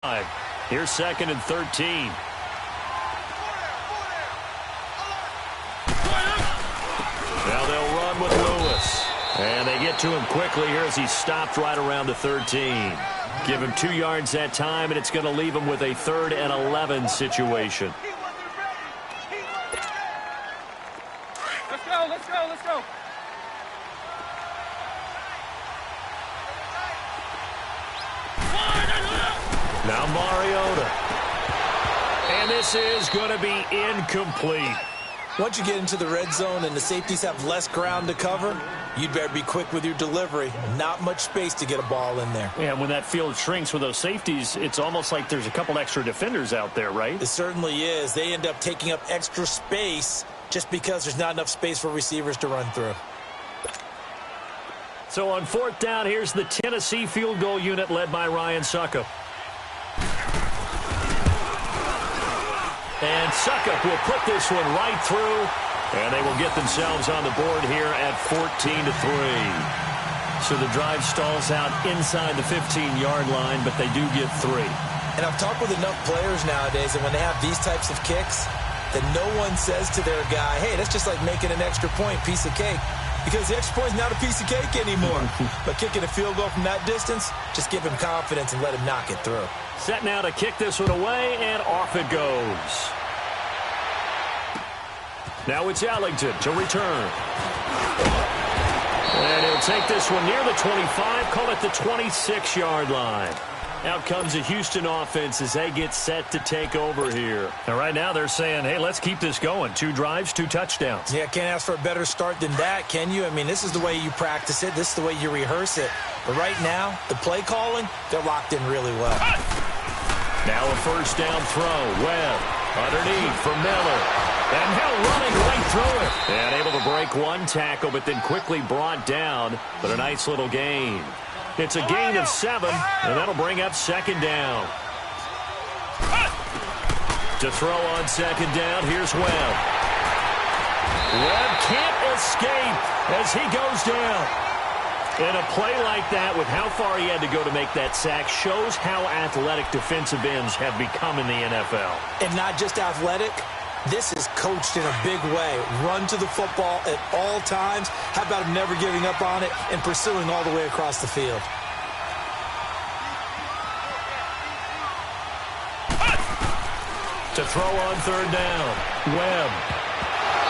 Here's 2nd and 13. Now they'll run with Lewis. And they get to him quickly here as he stopped right around the 13. Give him 2 yards that time, and it's going to leave him with a 3rd and 11 situation. Let's go, let's go, let's go. Now Mariota. And this is going to be incomplete. Once you get into the red zone and the safeties have less ground to cover, you'd better be quick with your delivery. Not much space to get a ball in there. Yeah, when that field shrinks with those safeties, it's almost like there's a couple extra defenders out there, right? It certainly is. They end up taking up extra space just because there's not enough space for receivers to run through. So on 4th down, here's the Tennessee field goal unit led by Ryan Succop. And Succop will put this one right through, and they will get themselves on the board here at 14-3. So the drive stalls out inside the 15-yard line, but they do get 3. And I've talked with enough players nowadays, and when they have these types of kicks, that no one says to their guy, hey, that's just like making an extra point, piece of cake. Because the extra point is not a piece of cake anymore. But kicking a field goal from that distance, just give him confidence and let him knock it through. Set now to kick this one away, and off it goes. Now it's Ellington to return. And he'll take this one near the 25, call it the 26-yard line. Out comes the Houston offense as they get set to take over here. And right now they're saying, hey, let's keep this going. 2 drives, 2 touchdowns. Yeah, can't ask for a better start than that, can you? I mean, this is the way you practice it. This is the way you rehearse it. But right now, the play calling, they're locked in really well. Now a 1st down throw. Webb underneath for Miller. And Hill running right through it. And able to break 1 tackle, but then quickly brought down. But a nice little gain. It's a gain of 7, and that'll bring up 2nd down. To throw on 2nd down, here's Webb. Webb can't escape as he goes down. And a play like that, with how far he had to go to make that sack, shows how athletic defensive ends have become in the NFL. And not just athletic. This is coached in a big way. Run to the football at all times. How about him never giving up on it and pursuing all the way across the field? To throw on 3rd down, Webb.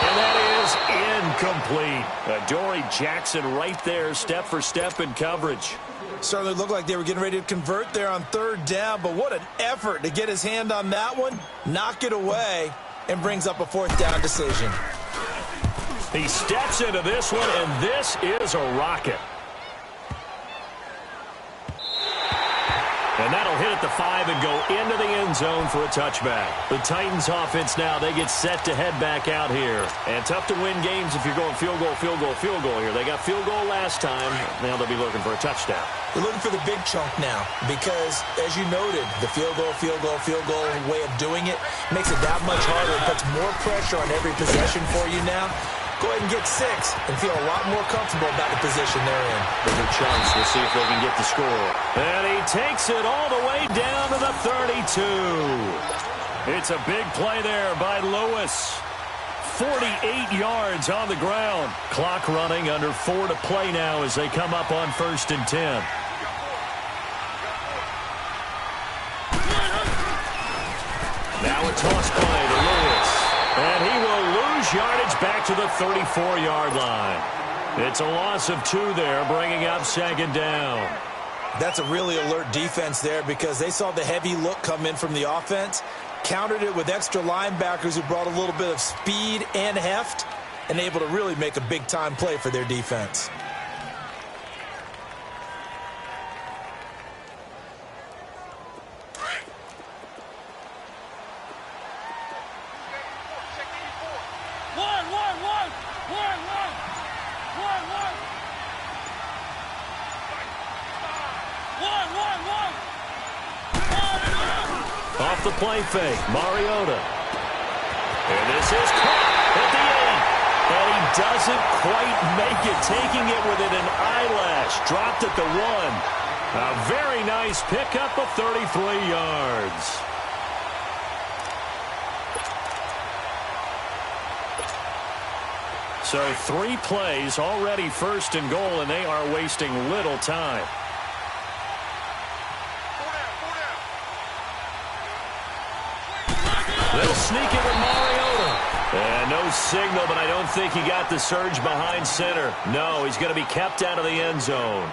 And that is incomplete. Adoree Jackson right there, step for step in coverage. Certainly looked like they were getting ready to convert there on 3rd down, but what an effort to get his hand on that one, knock it away, and brings up a 4th down decision. He steps into this one, and this is a rocket. And that'll hit at the 5 and go into the end zone for a touchback. The Titans offense now, they get set to head back out here. And tough to win games if you're going field goal, field goal, field goal here. They got field goal last time. Now they'll be looking for a touchdown. They're looking for the big chunk now because, as you noted, the field goal way of doing it makes it that much harder. It puts more pressure on every possession for you now. Go ahead and get 6 and feel a lot more comfortable about the position they're in. Bigger chance. We'll see if they can get the score. And he takes it all the way down to the 32. It's a big play there by Lewis. 48 yards on the ground. Clock running, under 4 to play now as they come up on 1st and 10. Now a toss play to Lewis. And he will lose yardage back to the 34-yard line. It's a loss of 2 there, bringing up 2nd down. That's a really alert defense there because they saw the heavy look come in from the offense, countered it with extra linebackers who brought a little bit of speed and heft, and able to really make a big-time play for their defense. Off the play fake, Mariota. And this is caught at the 8. And he doesn't quite make it, taking it within an eyelash. Dropped at the 1. A very nice pickup of 33 yards. So 3 plays, already first and goal, and they are wasting little time. They'll sneak it with Mariota. And no signal, but I don't think he got the surge behind center. No, he's going to be kept out of the end zone.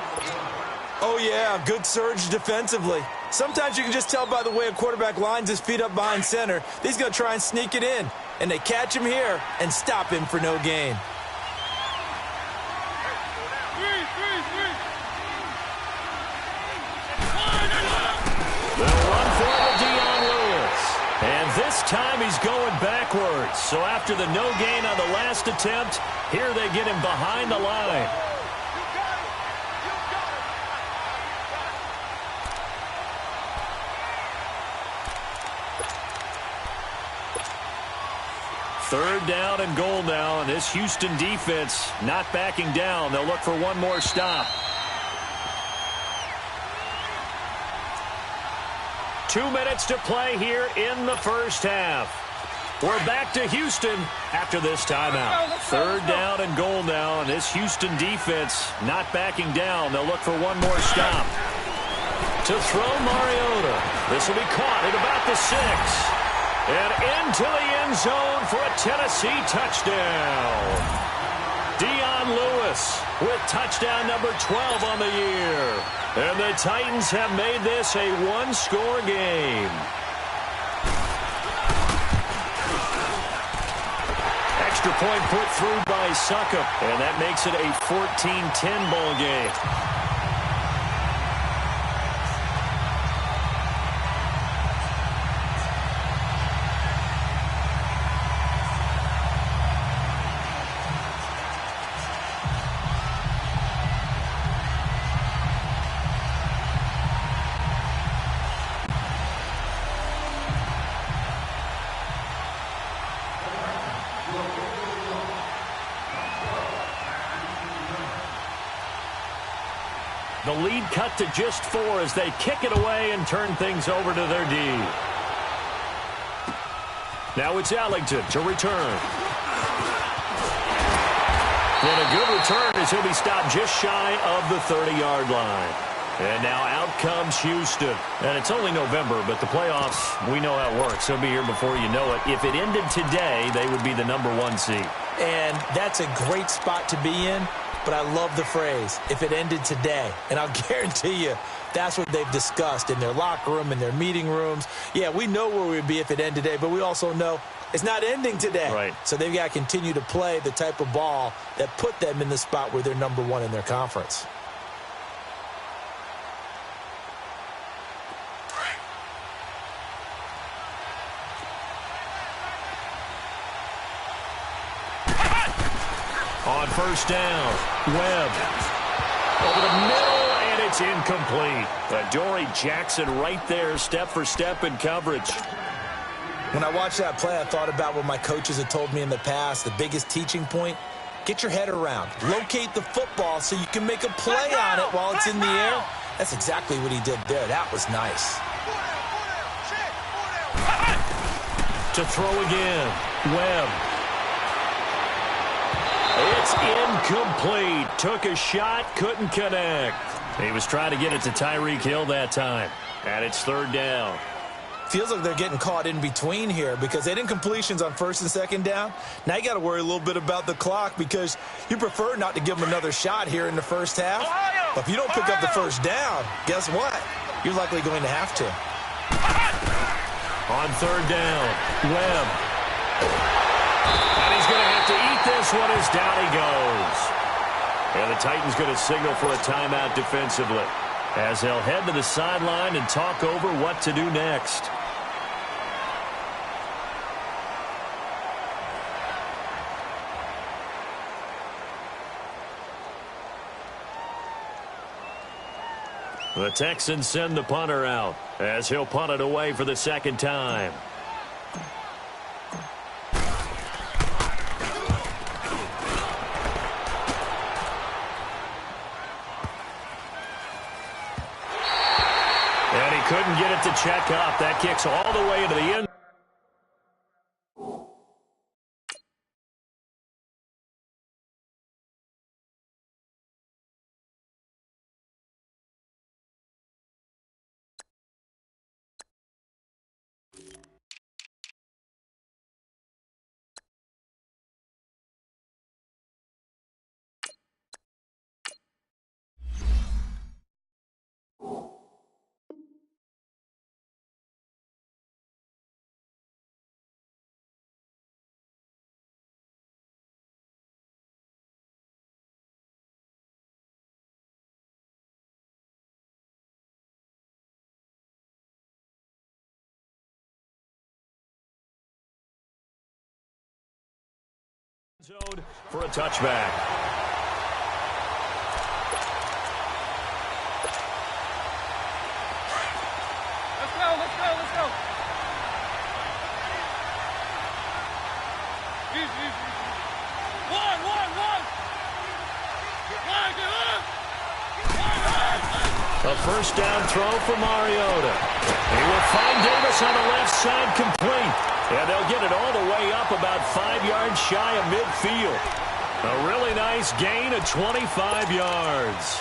Oh, yeah, good surge defensively. Sometimes you can just tell by the way a quarterback lines his feet up behind center. He's going to try and sneak it in. And they catch him here and stop him for no gain. They'll run for it with and this time he's going backwards. So after the no gain on the last attempt, here they get him behind the line. Third down and goal now, and this Houston defense not backing down. They'll look for one more stop. 2 minutes to play here in the first half. We're back to Houston after this timeout. Third down and goal now, and this Houston defense not backing down. They'll look for one more stop. To throw Mariota. This will be caught at about the 6. And into the end zone for a Tennessee touchdown. Dion Lewis with touchdown number 12 on the year. And the Titans have made this a one-score game. Extra point put through by Succop, and that makes it a 14-10 ball game. The lead cut to just 4 as they kick it away and turn things over to their D. Now it's Ellington to return. And a good return as he'll be stopped just shy of the 30-yard line. And now out comes Houston. And it's only November, but the playoffs, we know how it works. They'll be here before you know it. If it ended today, they would be the number 1 seed. And that's a great spot to be in. But I love the phrase, if it ended today. And I'll guarantee you, that's what they've discussed in their locker room, in their meeting rooms. Yeah, we know where we'd be if it ended today, but we also know it's not ending today. Right. So they've got to continue to play the type of ball that put them in the spot where they're number 1 in their conference. On first down, Webb over the middle, and it's incomplete. Adoree Jackson right there, step for step in coverage. When I watched that play, I thought about what my coaches had told me in the past. The biggest teaching point, get your head around. Locate the football so you can make a play on it while it's in the air. That's exactly what he did there. That was nice. To throw again, Webb. It's incomplete. Took a shot, couldn't connect. He was trying to get it to Tyreek Hill that time. And it's third down. Feels like they're getting caught in between here because they did incompletions on first and second down. Now you got to worry a little bit about the clock because you prefer not to give them another shot here in the first half. But if you don't pick up the first down, guess what? You're likely going to have to. On third down, Webb. And he's going to have to eat this one as down he goes. And the Titans going to signal for a timeout defensively as they'll head to the sideline and talk over what to do next. The Texans send the punter out as he'll punt it away for the second time. get it to check up. That kicks all the way into the end. Zone for a touchback. Let's go, let's go, let's go. Easy. One. A first down throw for Mariota. He will find Davis on the left side, complete. And they'll get it all the way up about 5 yards shy of midfield. A really nice gain of 25 yards.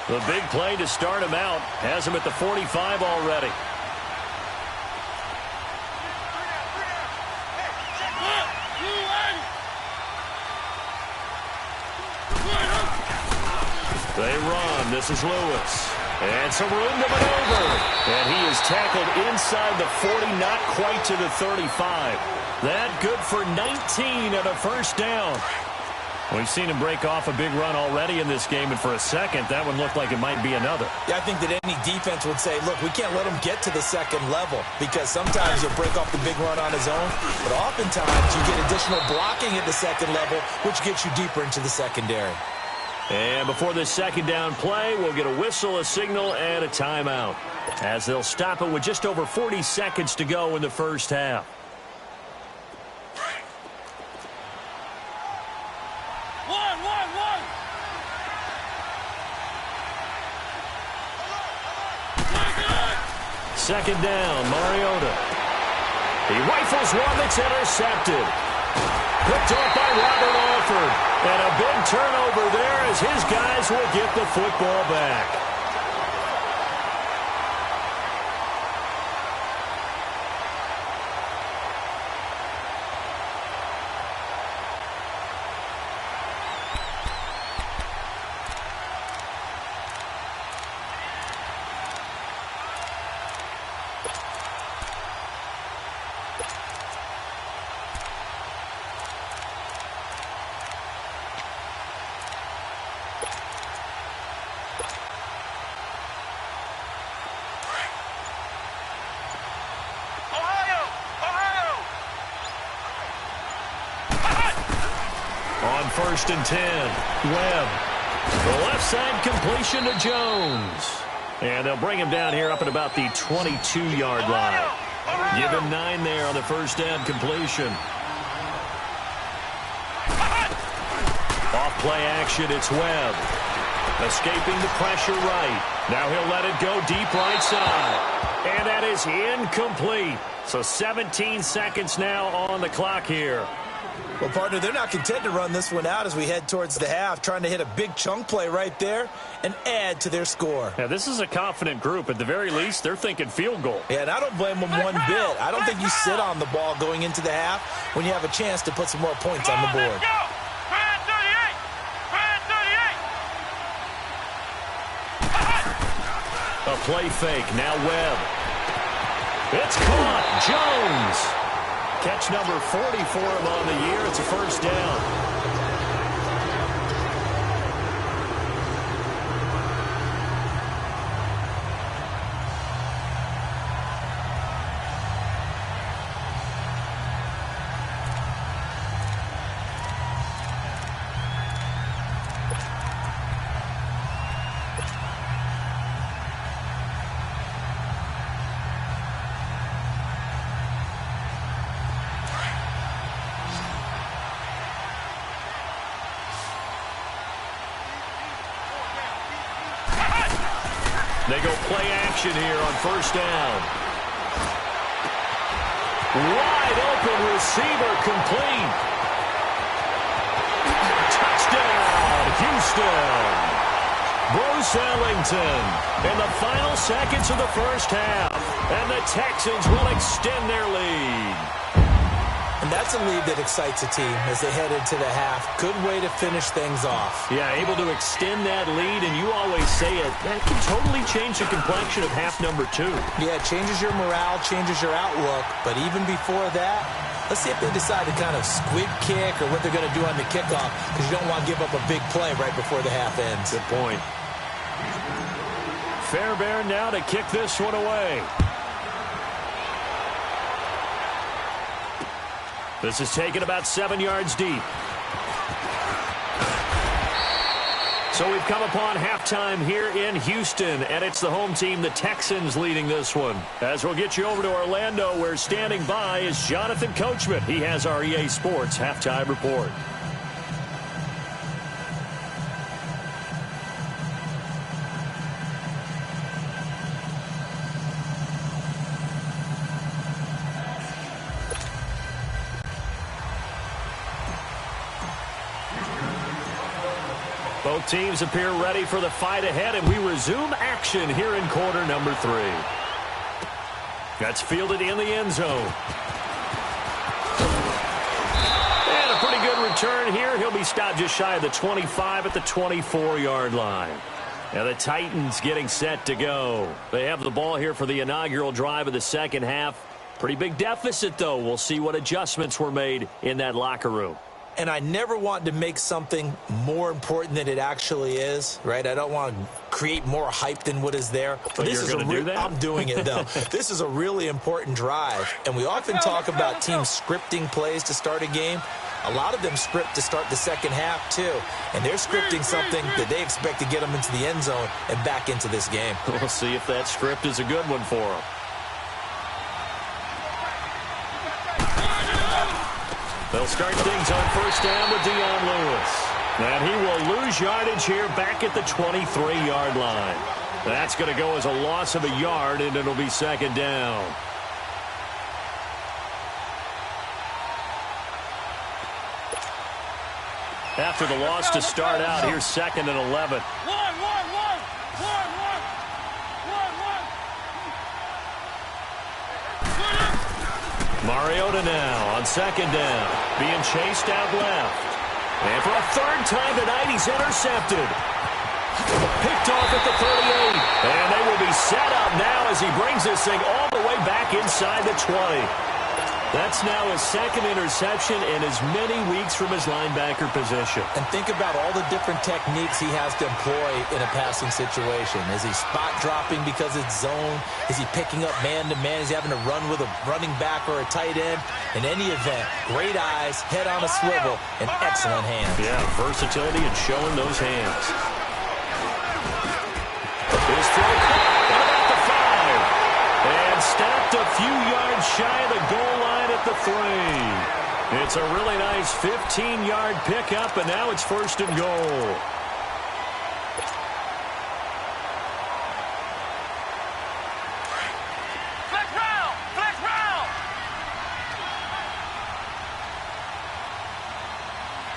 The big play to start him out has him at the 45 already. They run. This is Lewis. And some room to maneuver. And he is tackled inside the 40, not quite to the 35. That good for 19 and a first down. We've seen him break off a big run already in this game, and for a second, that one looked like it might be another. Yeah, I think that any defense would say, look, we can't let him get to the second level, because sometimes he'll break off the big run on his own, but oftentimes you get additional blocking at the second level, which gets you deeper into the secondary. And before this second down play, we'll get a whistle, a signal, and a timeout, as they'll stop it with just over 40 seconds to go in the first half. One. Second down, Mariota. He rifles one that's intercepted. Picked off by Robert Alford. And a big turnover there as his guys will get the football back. On 1st and 10, Webb. The left side completion to Jones. And they'll bring him down here up at about the 22-yard line. Give him 9 there on the first down completion. Off play action, it's Webb. Escaping the pressure right. Now he'll let it go deep right side. And that is incomplete. So 17 seconds now on the clock here. Well, partner, they're not content to run this one out as we head towards the half, trying to hit a big chunk play right there and add to their score. Yeah, this is a confident group. At the very least, they're thinking field goal. Yeah, and I don't blame them one bit. I don't think you sit on the ball going into the half when you have a chance to put some more points on the board. A play fake. Now Webb. It's caught. Jones. Catch number 40 for him on the year. It's a first down. They go play action here on first down. Wide open receiver complete. Touchdown, Houston. Bruce Ellington in the final seconds of the first half. And the Texans will extend their lead. And that's a lead that excites a team as they head into the half. Good way to finish things off. Yeah, able to extend that lead, and you always say it, that can totally change the complexion of half number 2. Yeah, it changes your morale, changes your outlook. But even before that, let's see if they decide to kind of squib kick or what they're going to do on the kickoff, because you don't want to give up a big play right before the half ends. Good point. Fairbairn now to kick this one away. This is taken about 7 yards deep. So we've come upon halftime here in Houston, and it's the home team, the Texans, leading this one. As we'll get you over to Orlando, where standing by is Jonathan Coachman. He has our EA Sports halftime report. Both teams appear ready for the fight ahead, and we resume action here in quarter number 3. That's fielded in the end zone. And a pretty good return here. He'll be stopped just shy of the 25 at the 24-yard line. Now the Titans getting set to go. They have the ball here for the inaugural drive of the second half. Pretty big deficit, though. We'll see what adjustments were made in that locker room. And I never want to make something more important than it actually is, right? I don't want to create more hype than what is there. But this is do that? I'm doing it, though. This is a really important drive. And we often talk about teams scripting plays to start a game. A lot of them script to start the second half, too. And they're scripting something that they expect to get them into the end zone and back into this game. We'll see if that script is a good one for them. They'll start things on first down with Dion Lewis. And he will lose yardage here back at the 23-yard line. That's going to go as a loss of a yard, and it'll be second down. After the loss to start out, here's second and 11. Mariota now on second down, being chased out left. And for a third time tonight, he's intercepted. Picked off at the 38. And they will be set up now as he brings this thing all the way back inside the 20. That's now his second interception in as many weeks from his linebacker position. And think about all the different techniques he has to employ in a passing situation. Is he spot dropping because it's zone? Is he picking up man-to-man? Is he having to run with a running back or a tight end? In any event, great eyes, head on a swivel, and excellent hands. Yeah, versatility and showing those hands. His throw caught at about the 5. And stopped a few yards shy of the goal line at the 3. It's a really nice 15-yard pickup, and now it's first and goal. Flex round! Flex round!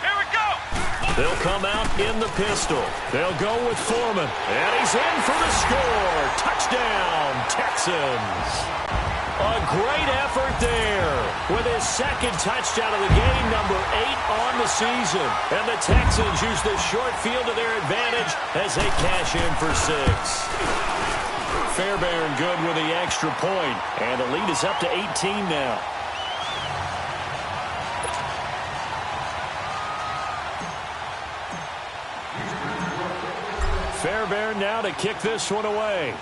Here we go! They'll come out in the pistol. They'll go with Foreman. And he's in for the score. Touchdown, Texans. A great effort there with his second touchdown of the game, number 8 on the season. And the Texans use the short field to their advantage as they cash in for 6. Fairbairn good with the extra point. And the lead is up to 18 now. Fairbairn now to kick this one away.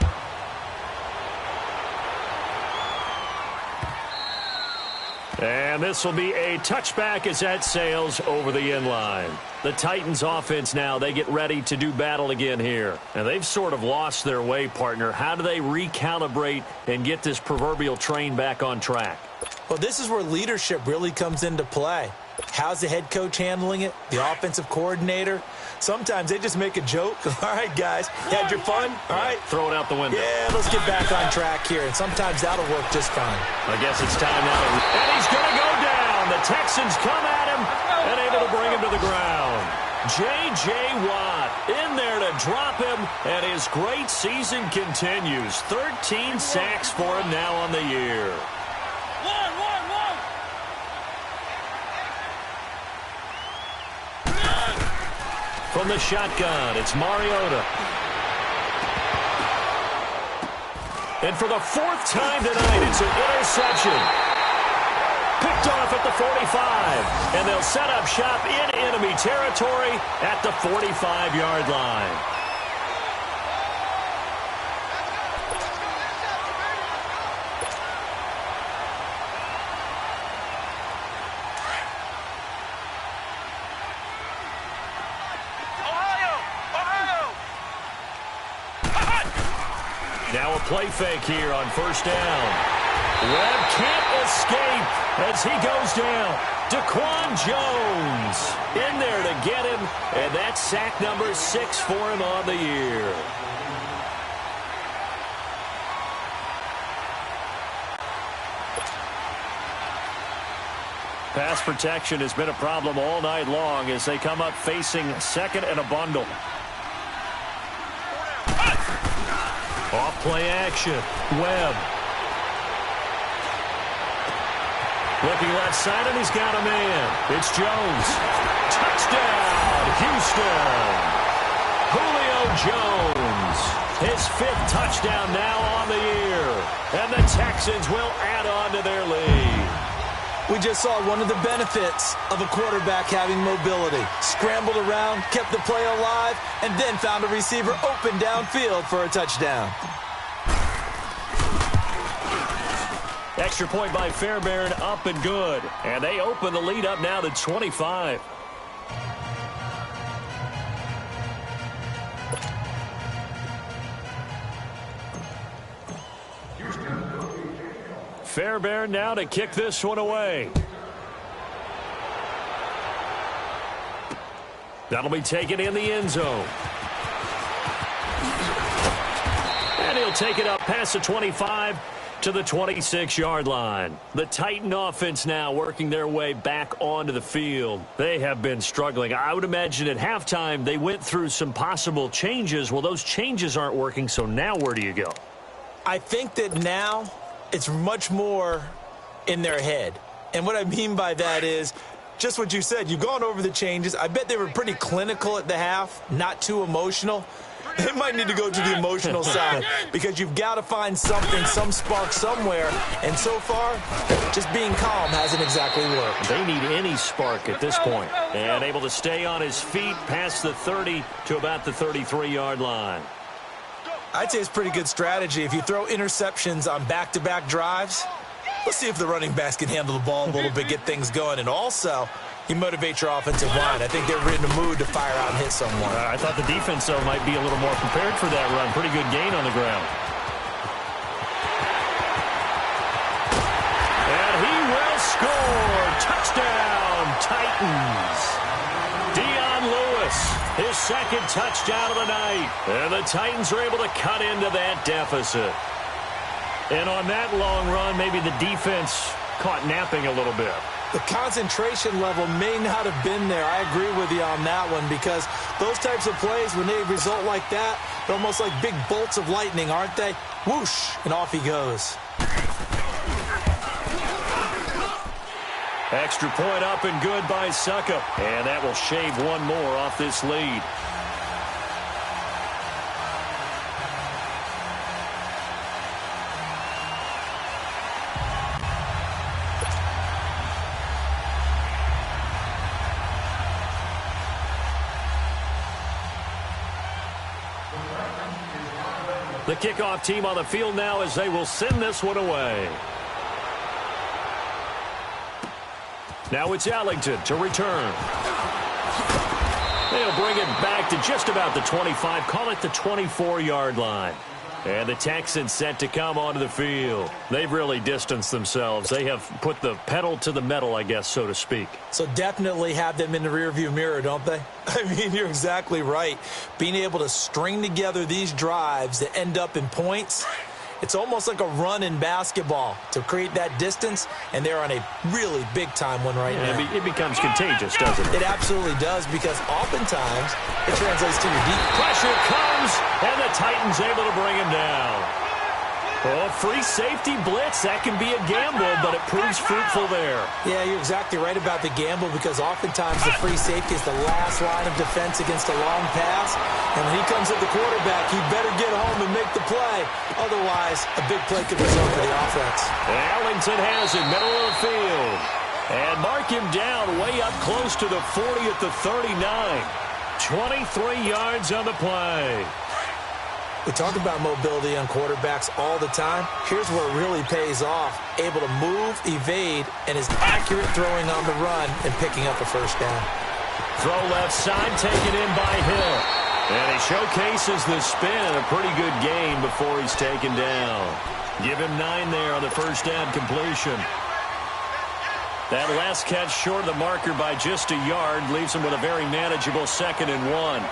And this will be a touchback as that sails over the end line. The Titans offense now, they get ready to do battle again here. And they've sort of lost their way, partner. How do they recalibrate and get this proverbial train back on track? Well, this is where leadership really comes into play. How's the head coach handling it? The offensive coordinator? Sometimes they just make a joke. All right, guys, had your fun? All right. Throw it out the window. Yeah, let's get back on track here, and sometimes that'll work just fine. I guess it's time now. And he's going to go down. The Texans come at him and able to bring him to the ground. J.J. Watt in there to drop him, and his great season continues. 13 sacks for him now on the year. One. From the shotgun, it's Mariota. And for the fourth time tonight, it's an interception. Picked off at the 45. And they'll set up shop in enemy territory at the 45-yard line. Now a play fake here on first down. Webb can't escape as he goes down. Daquan Jones in there to get him, and that's sack number 6 for him on the year. Pass protection has been a problem all night long as they come up facing second and a bundle. Off play action. Webb. Looking left side, and he's got a man. It's Jones. Touchdown, Houston. Julio Jones. His 5th touchdown now on the year. And the Texans will add on to their lead. We just saw one of the benefits of a quarterback having mobility. Scrambled around, kept the play alive, and then found a receiver open downfield for a touchdown. Extra point by Fairbairn, up and good. And they open the lead up now to 25. Fairbairn now to kick this one away. That'll be taken in the end zone. And he'll take it up past the 25 to the 26-yard line. The Titan offense now working their way back onto the field. They have been struggling. I would imagine at halftime they went through some possible changes. Well, those changes aren't working, so now where do you go? I think that now it's much more in their head. And what I mean by that is just what you said. You've gone over the changes. I bet they were pretty clinical at the half, not too emotional. They might need to go to the emotional side because you've got to find something, some spark somewhere. And so far, just being calm hasn't exactly worked. They need any spark at this point. And able to stay on his feet past the 30 to about the 33-yard line. I'd say it's pretty good strategy. If you throw interceptions on back-to-back drives, let's see if the running backs can handle the ball a little bit, get things going. And also, you motivate your offensive line. I think they're in the mood to fire out and hit someone. I thought the defense, though, might be a little more prepared for that run. Pretty good gain on the ground. And he will score. Touchdown, Titans. Dion Lewis, his 2nd touchdown of the night. And the Titans are able to cut into that deficit. And on that long run, maybe the defense caught napping a little bit. The concentration level may not have been there. I agree with you on that one because those types of plays, when they result like that, they're almost like big bolts of lightning, aren't they? Whoosh, and off he goes. Extra point up and good by Suckup. And that will shave one more off this lead. The kickoff team on the field now as they will send this one away. Now it's Ellington to return. They'll bring it back to just about the 25. Call it the 24-yard line. And the Texans set to come onto the field. They've really distanced themselves. They have put the pedal to the metal, I guess, so to speak. So definitely have them in the rearview mirror, don't they? I mean, you're exactly right. Being able to string together these drives that end up in points, it's almost like a run in basketball to create that distance, and they're on a really big-time one right now. It becomes contagious, doesn't it? It absolutely does, because oftentimes it translates to your deep. Pressure comes, and the Titans able to bring him down. Oh, free safety blitz. That can be a gamble, but it proves fruitful there. Yeah, you're exactly right about the gamble, because oftentimes the free safety is the last line of defense against a long pass. And when he comes at the quarterback, he better get home and make the play. Otherwise, a big play could result for the offense. Arlington has it, middle of the field. And mark him down way up close to the 40 at the 39. 23 yards on the play. We talk about mobility on quarterbacks all the time. Here's where it really pays off. Able to move, evade, and is accurate throwing on the run and picking up a first down. Throw left side, taken in by Hill. And he showcases the spin and a pretty good game before he's taken down. Give him 9 there on the first down completion. That last catch short of the marker by just a yard leaves him with a very manageable 2nd and 1.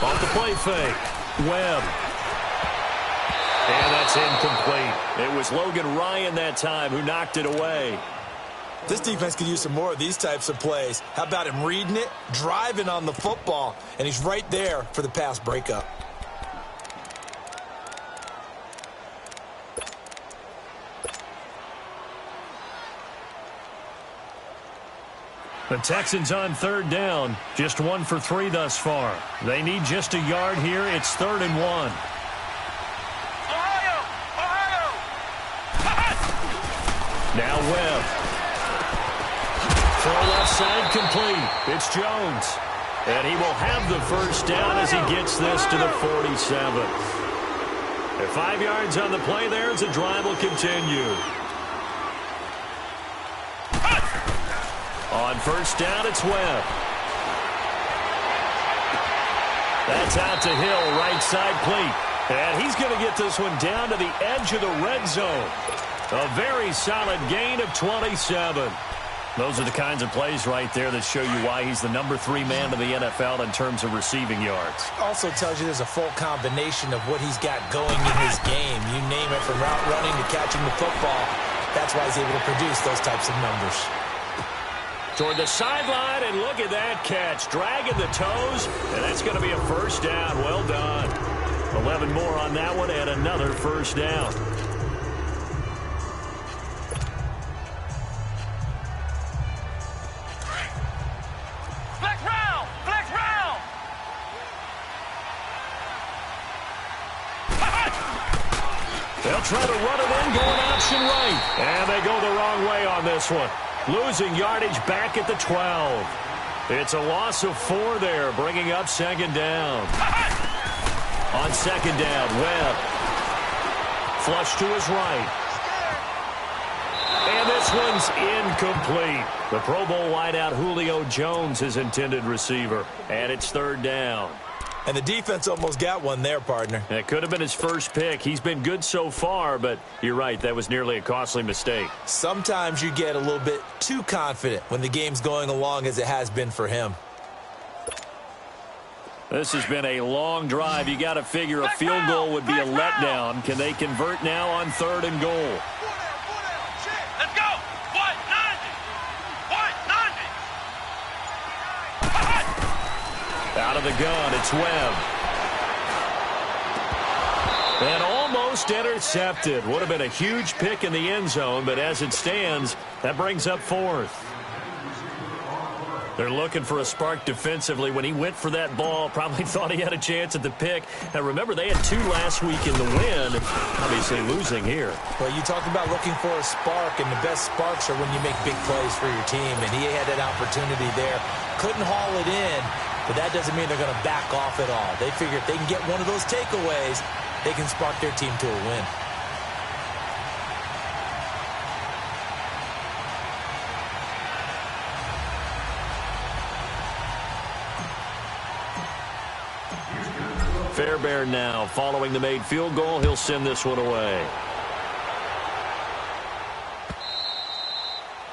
Off the play fake. Webb. And that's incomplete. It was Logan Ryan that time who knocked it away. This defense could use some more of these types of plays. How about him reading it, driving on the football, and he's right there for the pass breakup. The Texans on 3rd down. Just 1 for 3 thus far. They need just a yard here. It's 3rd and 1. Ohio! Now Webb. Throw left side complete. It's Jones. And he will have the first down as he gets this to the 47. At 5 yards on the play there as the drive will continue. On first down, it's Webb. That's out to Hill, right side cleat. And he's going to get this one down to the edge of the red zone. A very solid gain of 27. Those are the kinds of plays right there that show you why he's the number 3 man in the NFL in terms of receiving yards. Also tells you there's a full combination of what he's got going in his game. You name it, from route running to catching the football. That's why he's able to produce those types of numbers. Toward the sideline, and look at that catch. Dragging the toes, and that's going to be a first down. Well done. 11 more on that one, and another first down. Flex round! Flex round! They'll try to run it in, going option right. And they go the wrong way on this one. Losing yardage back at the 12. It's a loss of 4 there, bringing up 2nd down. On 2nd down, Webb. Flush to his right. And this one's incomplete. The Pro Bowl wideout Julio Jones, his intended receiver. And it's 3rd down. And the defense almost got one there, partner. That could have been his first pick. He's been good so far, but you're right, that was nearly a costly mistake. Sometimes you get a little bit too confident when the game's going along as it has been for him. This has been a long drive. You got to figure a field goal would be a letdown. Can they convert now on 3rd and goal? Let's go! 190! 190! Out of the gun, it's Webb. And almost intercepted. Would have been a huge pick in the end zone, but as it stands, that brings up 4th. They're looking for a spark defensively. When he went for that ball, probably thought he had a chance at the pick. Now, remember, they had 2 last week in the win. Obviously losing here. Well, you talked about looking for a spark, and the best sparks are when you make big plays for your team, and he had an opportunity there. Couldn't haul it in, but that doesn't mean they're going to back off at all. They figure if they can get one of those takeaways, they can spark their team to a win. Fairbairn now following the made field goal. He'll send this one away.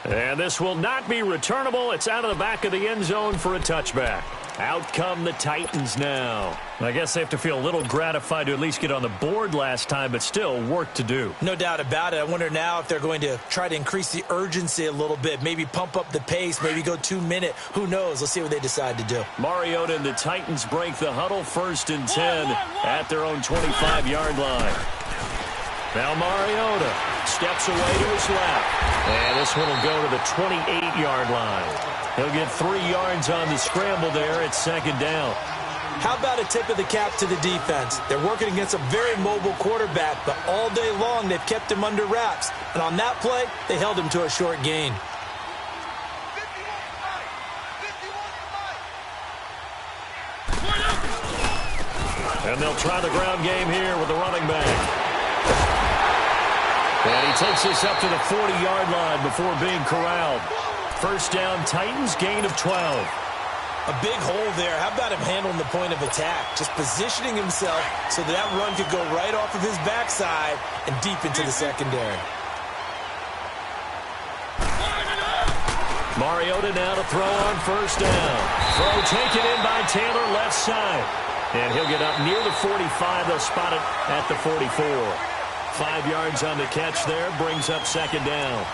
And this will not be returnable. It's out of the back of the end zone for a touchback. Out come the Titans now. I guess they have to feel a little gratified to at least get on the board last time, but still work to do. No doubt about it. I wonder now if they're going to try to increase the urgency a little bit, maybe pump up the pace, maybe go 2 minute. Who knows? Let's see what they decide to do. Mariota and the Titans break the huddle, 1st and 10 at their own 25-yard line. Now Mariota steps away to his left. And this one will go to the 28-yard line. He'll get 3 yards on the scramble there at 2nd down. How about a tip of the cap to the defense? They're working against a very mobile quarterback, but all day long they've kept him under wraps. And on that play, they held him to a short gain. And they'll try the ground game here with the running back. And he takes this up to the 40-yard line before being corralled. 1st down, Titans, gain of 12. A big hole there. How about him handling the point of attack? Just positioning himself so that run could go right off of his backside and deep into the secondary. Mariota now to throw on 1st down. Throw taken in by Taylor, left side. And he'll get up near the 45. They'll spot it at the 44. 5 yards on the catch there, brings up 2nd down.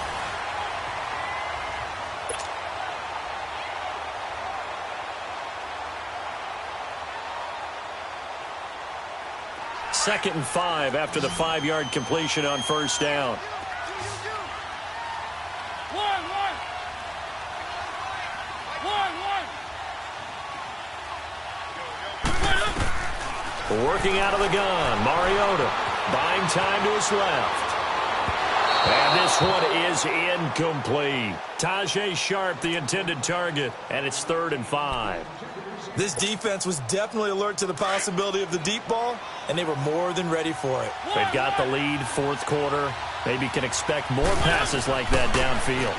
Second and 5 after the 5-yard completion on 1st down. Working out of the gun, Mariota buying time to his left. And this one is incomplete. Tajay Sharp, the intended target, and it's 3rd and 5. This defense was definitely alert to the possibility of the deep ball, and they were more than ready for it. They've got the lead, 4th quarter. Maybe can expect more passes like that downfield.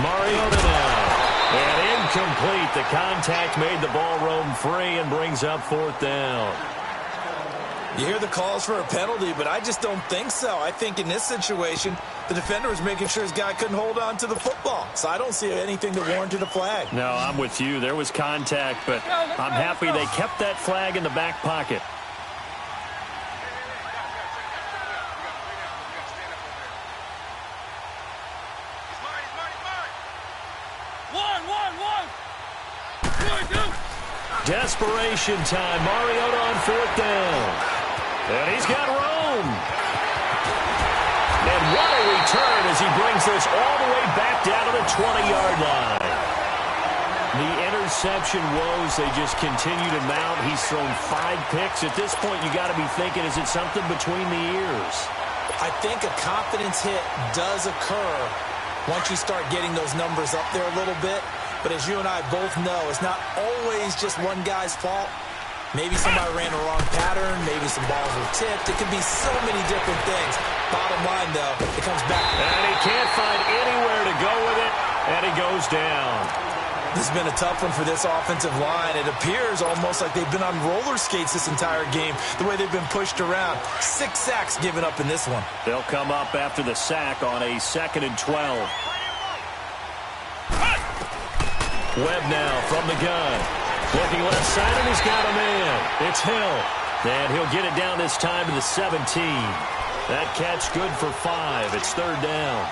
Mariota now. And incomplete. The contact made the ball roam free and brings up 4th down. You hear the calls for a penalty, but I just don't think so. I think in this situation, the defender was making sure his guy couldn't hold on to the football. So I don't see anything that warranted a flag. No, I'm with you. There was contact, but I'm happy they kept that flag in the back pocket. Desperation time. Mariota on 4th down. And he's got room. And what a return as he brings this all the way back down to the 20-yard line. The interception woes, they just continue to mount. He's thrown 5 picks. At this point, you got to be thinking, is it something between the ears? I think a confidence hit does occur once you start getting those numbers up there a little bit. But as you and I both know, it's not always just one guy's fault. Maybe somebody ran a wrong pattern. Maybe some balls were tipped. It could be so many different things. Bottom line, though, it comes back. And he can't find anywhere to go with it, and he goes down. This has been a tough one for this offensive line. It appears almost like they've been on roller skates this entire game, the way they've been pushed around. 6 sacks given up in this one. They'll come up after the sack on a 2nd and 12. Webb now from the gun. Looking left side, and he's got a man. It's Hill. And he'll get it down this time to the 17. That catch good for 5. It's 3rd down.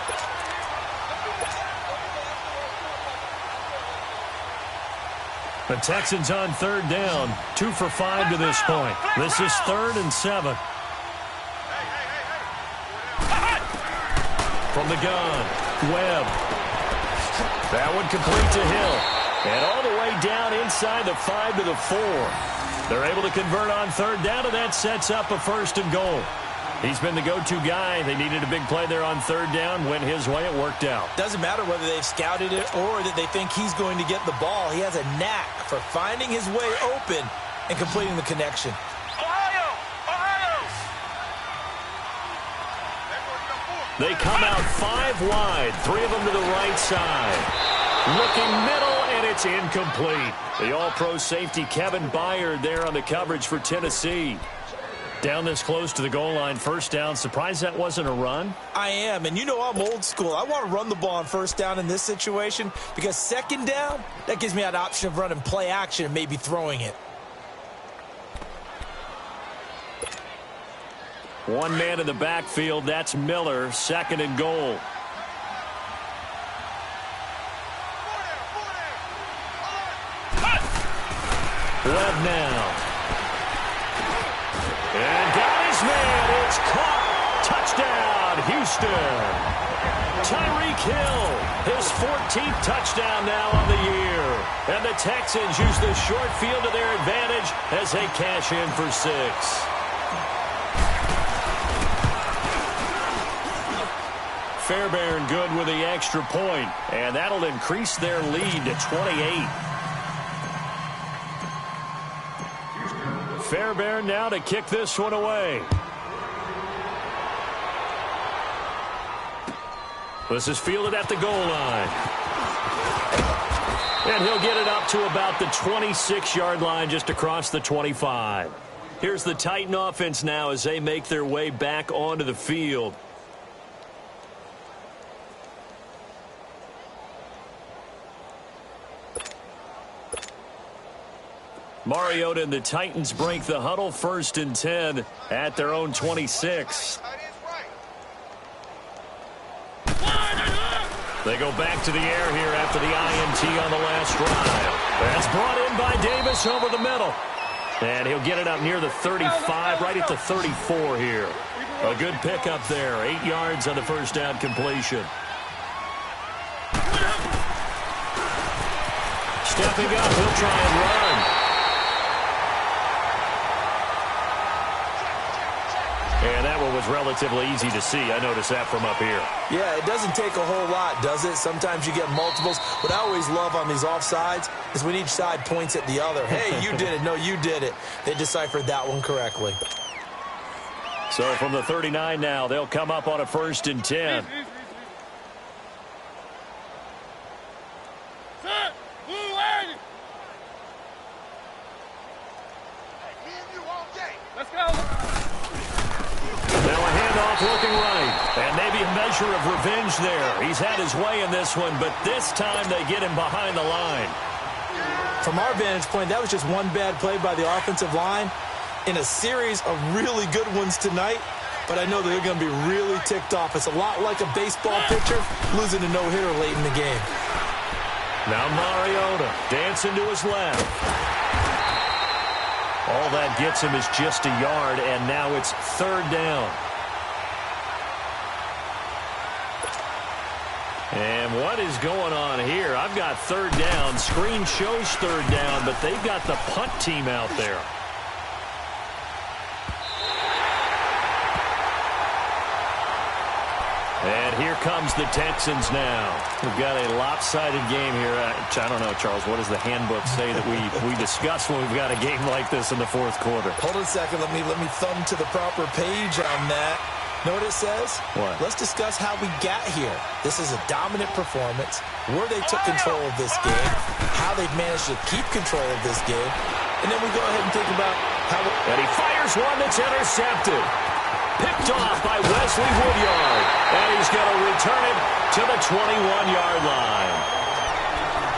The Texans on 3rd down. 2 for 5 to this point. This is 3rd and 7. From the gun, Webb. That one complete to Hill. And all the way down inside the 5 to the 4. They're able to convert on 3rd down, and that sets up a 1st and goal. He's been the go-to guy. They needed a big play there on 3rd down. Went his way. It worked out. Doesn't matter whether they've scouted it or that they think he's going to get the ball. He has a knack for finding his way open and completing the connection. They come out 5 wide, 3 of them to the right side. Looking middle, and it's incomplete. The all-pro safety Kevin Byard there on the coverage for Tennessee. Down this close to the goal line, first down. Surprised that wasn't a run? I am, and you know I'm old school. I want to run the ball on first down in this situation because second down, that gives me that option of running play action and maybe throwing it. One man in the backfield, that's Miller, second and goal. Webb now. And got his man. It's caught. Touchdown, Houston. Tyreek Hill, his 14th touchdown now on the year. And the Texans use the short field to their advantage as they cash in for 6. Fairbairn good with the extra point, and that'll increase their lead to 28. Fairbairn now to kick this one away. This is fielded at the goal line. And he'll get it up to about the 26-yard line, just across the 25. Here's the Titan offense now as they make their way back onto the field. Mariota and the Titans break the huddle, 1st and 10 at their own 26. They go back to the air here after the INT on the last drive. That's brought in by Davis over the middle. And he'll get it up near the 35, right at the 34 here. A good pickup there, 8 yards on the first down completion. Stepping up, he'll try and run. And that one was relatively easy to see. I noticed that from up here. Yeah, it doesn't take a whole lot, does it? Sometimes you get multiples. What I always love on these offsides is when each side points at the other. Hey, you did it. No, you did it. They deciphered that one correctly. So from the 39 now, they'll come up on a 1st and 10. Let's go. Now a handoff looking right. And maybe a measure of revenge there. He's had his way in this one, but this time they get him behind the line. From our vantage point, that was just one bad play by the offensive line in a series of really good ones tonight. But I know that they're going to be really ticked off. It's a lot like a baseball pitcher losing a no-hitter late in the game. Now Mariota dancing to his left. All that gets him is just a yard, and now it's 3rd down. And what is going on here? I've got 3rd down. Screen shows 3rd down, but they've got the punt team out there. And here comes the Texans now. We've got a lopsided game here. I don't know, Charles, what does the handbook say that we discuss when we've got a game like this in the 4th quarter? Hold on a second. Let me thumb to the proper page on that. Know what it says? What? Let's discuss how we got here. This is a dominant performance, where they took control of this game, how they've managed to keep control of this game, and then we go ahead and think about how... And he fires one that's intercepted. Picked off by Wesley Woodyard. And he's going to return it to the 21-yard line.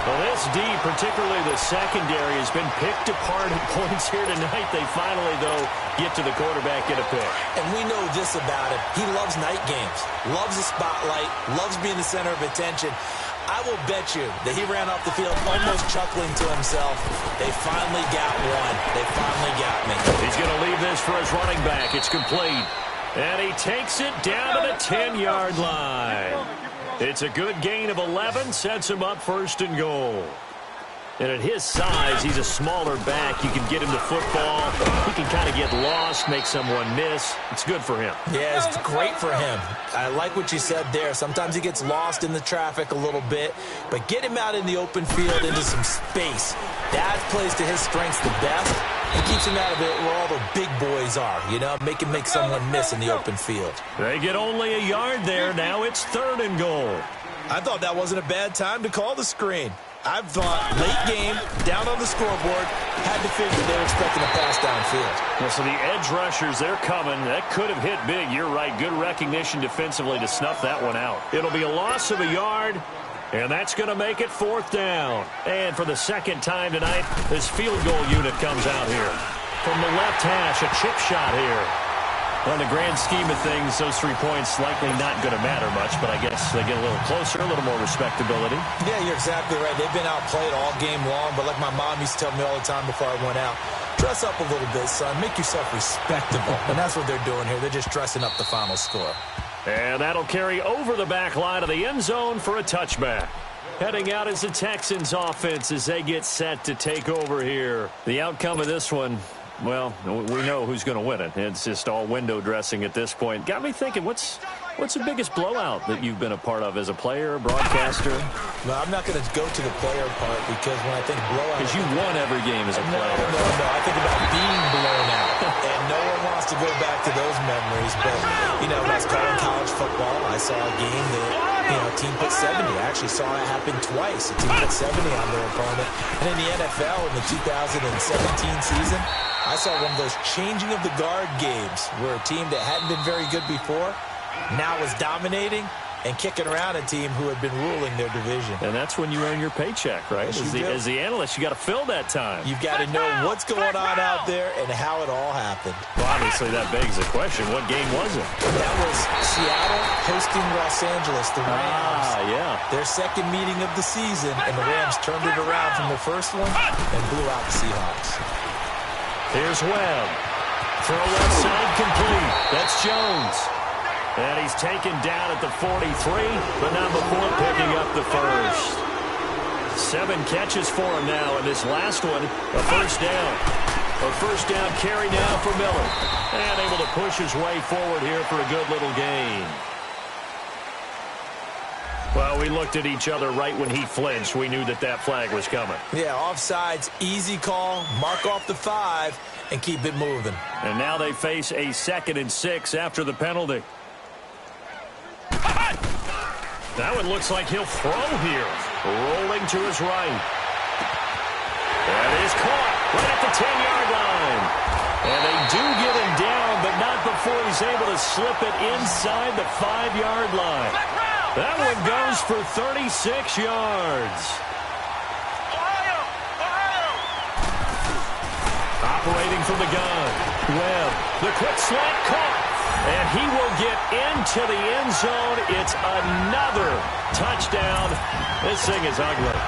Well, this D, particularly the secondary, has been picked apart at points here tonight. They finally, though, get to the quarterback, get a pick. And we know this about him. He loves night games, loves the spotlight, loves being the center of attention. I will bet you that he ran off the field almost chuckling to himself. They finally got one. They finally got me. He's going to leave this for his running back. It's complete. And he takes it down to the 10-yard line. It's a good gain of 11, sets him up 1st and goal. And at his size, he's a smaller back. You can get him the football. He can kind of get lost, make someone miss. It's good for him. Yeah, it's great for him. I like what you said there. Sometimes he gets lost in the traffic a little bit, but get him out in the open field into some space. That plays to his strengths the best. He keeps him out of it where all the big boys are, you know, make someone miss in the open field. They get only a yard there. Now it's 3rd and goal. I thought that wasn't a bad time to call the screen. I've thought late game, down on the scoreboard, had to figure they were expecting a pass downfield. Well, so the edge rushers, they're coming. That could have hit big. You're right. Good recognition defensively to snuff that one out. It'll be a loss of a yard, and that's going to make it 4th down. And for the second time tonight, this field goal unit comes out here. From the left hash, a chip shot here. Well, in the grand scheme of things, those 3 points likely not going to matter much, but I guess they get a little closer, a little more respectability. Yeah, you're exactly right. They've been outplayed all game long, but like my mom used to tell me all the time before I went out, dress up a little bit, son. Make yourself respectable. And that's what they're doing here. They're just dressing up the final score. And that'll carry over the back line of the end zone for a touchback. Heading out is the Texans offense as they get set to take over here. The outcome of this one, well, we know who's going to win it. It's just all window dressing at this point. Got me thinking, what's the biggest blowout that you've been a part of as a player, broadcaster? No, I'm not going to go to the player part because when I think blowout... Because you won every game as a player. No. I think about being blown out. And no one wants to go back to those memories. But, when I was calling college football, I saw a game that, a team put 70. I actually saw it happen twice. A team put 70 on their opponent. And in the NFL, in the 2017 season, I saw one of those changing of the guard games where a team that hadn't been very good before now was dominating and kicking around a team who had been ruling their division. And that's when you earn your paycheck, right? Yes, as the analyst, you got to fill that time. You've got to know what's going on out there and how it all happened. Well, obviously, that begs the question, what game was it? That was Seattle hosting Los Angeles, the Rams. Yeah. Their second meeting of the season, and the Rams turned it around from the first one and blew out the Seahawks. Here's Webb. Throw left side complete. That's Jones. And he's taken down at the 43, but not before picking up the first. 7 catches for him now, and this last one, a first down. A first down carry now for Miller. And able to push his way forward here for a good little gain. Well, we looked at each other right when he flinched. We knew that flag was coming. Yeah, offsides, easy call, mark off the 5, and keep it moving. And now they face a 2nd and 6 after the penalty. That one looks like he'll throw here. Rolling to his right. That is caught right at the 10-yard line. And they do get him down, but not before he's able to slip it inside the 5-yard line. That one goes for 36 yards. Operating from the gun. Webb, the quick slant caught. And he will get into the end zone. It's another touchdown. This thing is ugly.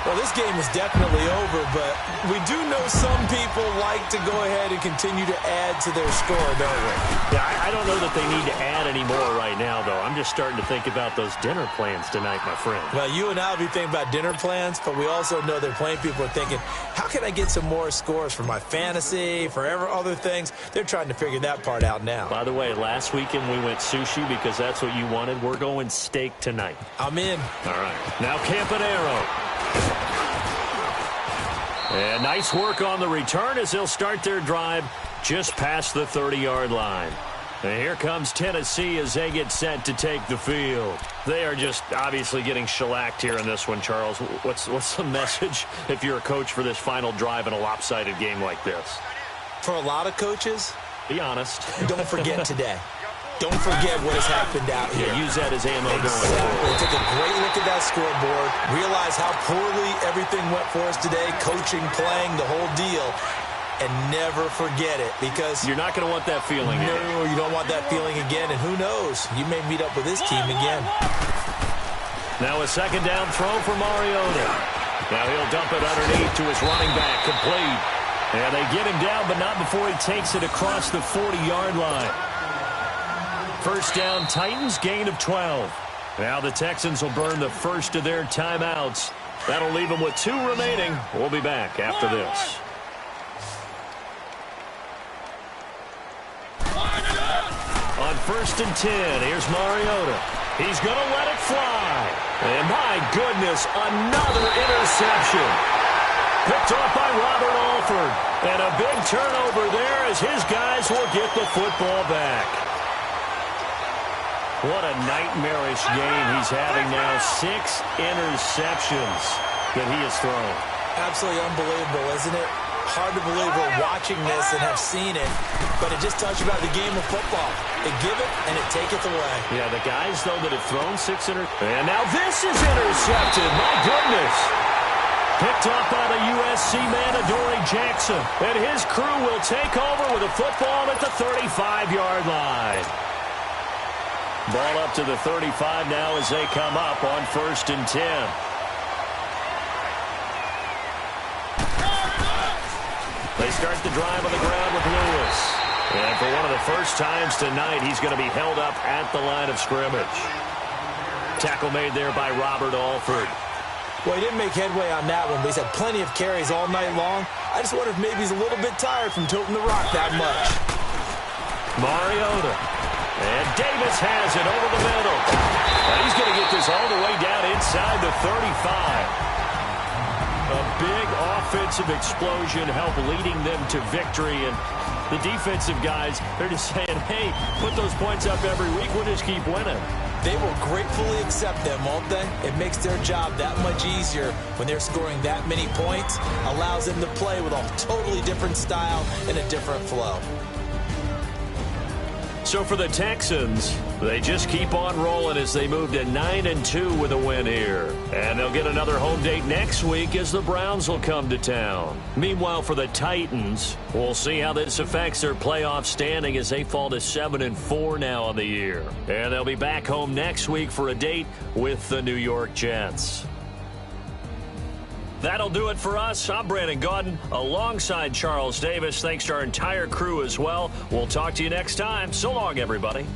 Well, this game is definitely over, but we do know some people like to go ahead and continue to add to their score, don't we? Yeah, I don't know that they need to add any more right now, though. I'm just starting to think about those dinner plans tonight, my friend. Well, you and I will be thinking about dinner plans, but we also know that plenty of people are thinking, how can I get some more scores for my fantasy, for other things? They're trying to figure that part out now. By the way, last weekend we went sushi because that's what you wanted. We're going steak tonight. I'm in. All right. Now Campanaro. And nice work on the return as they'll start their drive just past the 30-yard line. And here comes Tennessee as they get set to take the field. They are just obviously getting shellacked here in this one, Charles. What's the message if you're a coach for this final drive in a lopsided game like this? For a lot of coaches, be honest. Don't forget today. Don't forget what has happened out here. Yeah, use that as ammo going forward. Take a great look at that scoreboard. Realize how poorly everything went for us today. Coaching, playing, the whole deal. And never forget it because... You're not going to want that feeling again. No, you don't want that feeling again. And who knows? You may meet up with this team again. Now a second down throw for Mariota. Now he'll dump it underneath to his running back. Complete. And they get him down, but not before he takes it across the 40-yard line. First down, Titans, gain of 12. Now the Texans will burn the first of their timeouts. That'll leave them with 2 remaining. We'll be back after this. On 1st and 10, here's Mariota. He's going to let it fly. And my goodness, another interception. Picked off by Robert Alford. And a big turnover there as his guys will get the football back. What a nightmarish game he's having now. 6 interceptions. that he has thrown. Absolutely unbelievable, isn't it? Hard to believe we're watching this and have seen it, but it just tells you about the game of football. It give it and it taketh away. Yeah, the guys, though, that have thrown 600. And now this is intercepted. My goodness. Picked off by the USC man, Adoree Jackson. And his crew will take over with a football at the 35-yard line. Ball up to the 35 now as they come up on 1st and 10. They start the drive on the ground with Lewis. And for one of the first times tonight, he's going to be held up at the line of scrimmage. Tackle made there by Robert Alford. Well, he didn't make headway on that one, but he's had plenty of carries all night long. I just wonder if maybe he's a little bit tired from toting the rock that much. Mariota. And Davis has it over the middle. And he's going to get this all the way down inside the 35. A big offensive explosion helped leading them to victory. And the defensive guys, they're just saying, hey, put those points up every week. We'll just keep winning. They will gratefully accept them, won't they? It makes their job that much easier when they're scoring that many points. Allows them to play with a totally different style and a different flow. So for the Texans, they just keep on rolling as they move to 9-2 with a win here. And they'll get another home date next week as the Browns will come to town. Meanwhile, for the Titans, we'll see how this affects their playoff standing as they fall to 7-4 now on the year. And they'll be back home next week for a date with the New York Jets. That'll do it for us. I'm Brandon Gaudin alongside Charles Davis. Thanks to our entire crew as well. We'll talk to you next time. So long, everybody.